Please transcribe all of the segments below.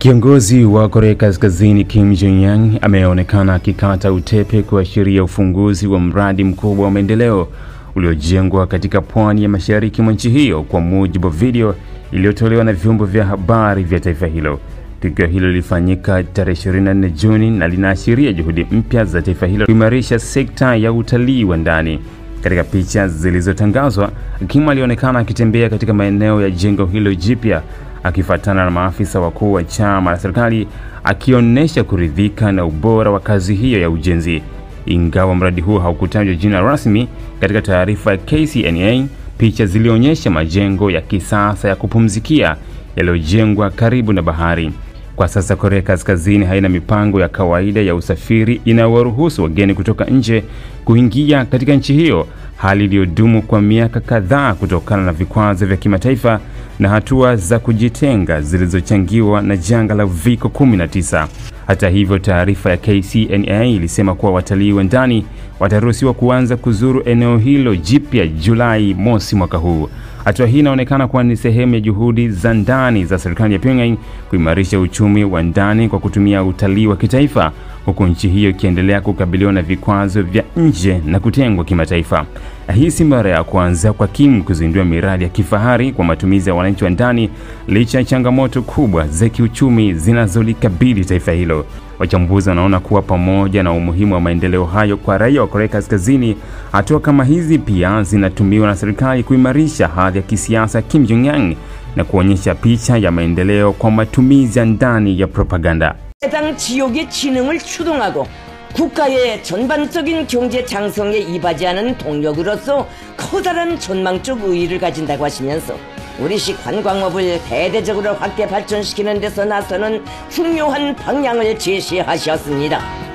Kiongozi wa Korea Kaskazini Kim Jong-un ameonekana akikata utepe kuashiria ufunguzi wa mradi mkubwa wa maendeleo uliojengwa katika pwani ya mashariki mwa nchi hiyo, kwa mujibu wa video iliyotolewa na vyombo vya habari vya taifa hilo. Tukio hilo lilifanyika tarehe 24 Juni na linaashiria juhudi mpya za taifa hilo kuimarisha sekta ya utalii wa ndani. Katika picha zilizotangazwa, Kim alionekana akitembea katika maeneo ya jengo hilo jipya akifuatana na maafisa wakuu wa chama la serikali, akionyesha kuridhika na ubora wa kazi hiyo ya ujenzi. Ingawa mradi huo haukutajwa jina rasmi katika taarifa ya KCNA, picha zilionyesha majengo ya kisasa ya kupumzikia yaliyojengwa karibu na bahari. Kwa sasa Korea Kaskazini haina mipango ya kawaida ya usafiri inayowaruhusu wageni kutoka nje kuingia katika nchi hiyo, hali iliyodumu kwa miaka kadhaa kutokana na vikwazo vya kimataifa na hatua za kujitenga zilizochangiwa na janga la Uviko 19. Hata hivyo, taarifa ya KCNA ilisema kuwa watalii wa ndani wataruhusiwa kuanza kuzuru eneo hilo jipya Julai mosi mwaka huu. Hatua hii inaonekana kuwa ni sehemu ya juhudi za ndani za serikali ya Pyongyang kuimarisha uchumi wa ndani kwa kutumia utalii wa kitaifa, huku nchi hiyo ikiendelea kukabiliwa na vikwazo vya nje na kutengwa kimataifa. Hii si mara ya kwanza kwa Kim kuzindua miradi ya kifahari kwa matumizi ya wananchi wa ndani, licha ya changamoto kubwa za kiuchumi zinazolikabili taifa hilo. Wachambuzi wanaona kuwa pamoja na umuhimu wa maendeleo hayo kwa raia wa Korea Kaskazini, hatua kama hizi pia zinatumiwa na serikali kuimarisha hadhi ya kisiasa Kim Jong-un na kuonyesha picha ya maendeleo kwa matumizi ya ndani ya propaganda. 해당 지역의 진흥을 추동하고 국가의 전반적인 경제 장성에 이바지하는 동력으로서 커다란 전망적 의의를 가진다고 하시면서 우리식 관광업을 대대적으로 확대 발전시키는 데서 나서는 중요한 방향을 제시하셨습니다.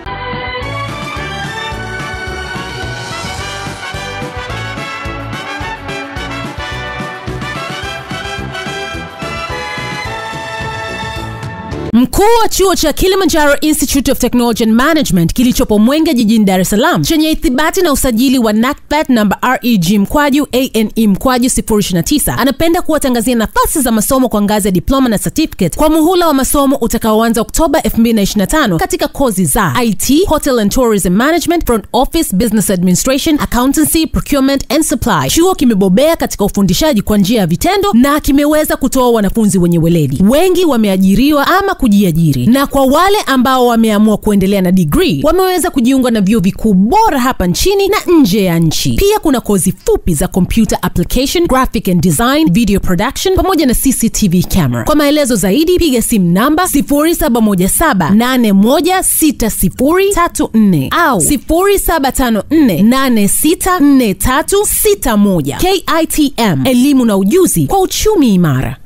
Mkuu wa chuo cha Kilimanjaro Institute of Technology and Management kilichopo Mwenge jijini Dar es Salaam chenye ithibati na usajili wa NACPAT namba REG/ANE/029 anapenda kuwatangazia nafasi za masomo kwa ngazi ya diploma na certificate kwa muhula wa masomo utakaoanza Oktoba 2025 katika kozi za IT, Hotel and Tourism Management, Front Office, Business Administration, Accountancy, Procurement and Supply. Chuo kimebobea katika ufundishaji kwa njia ya vitendo na kimeweza kutoa wanafunzi wenye weledi. Wengi wameajiriwa ama kujiajiri, na kwa wale ambao wameamua kuendelea na degree wameweza kujiunga na vyuo vikuu bora hapa nchini na nje ya nchi. Pia kuna kozi fupi za computer application, graphic and design, video production pamoja na CCTV camera. Kwa maelezo zaidi piga simu namba 0717816034 au 0754864361. KITM, elimu na ujuzi kwa uchumi imara.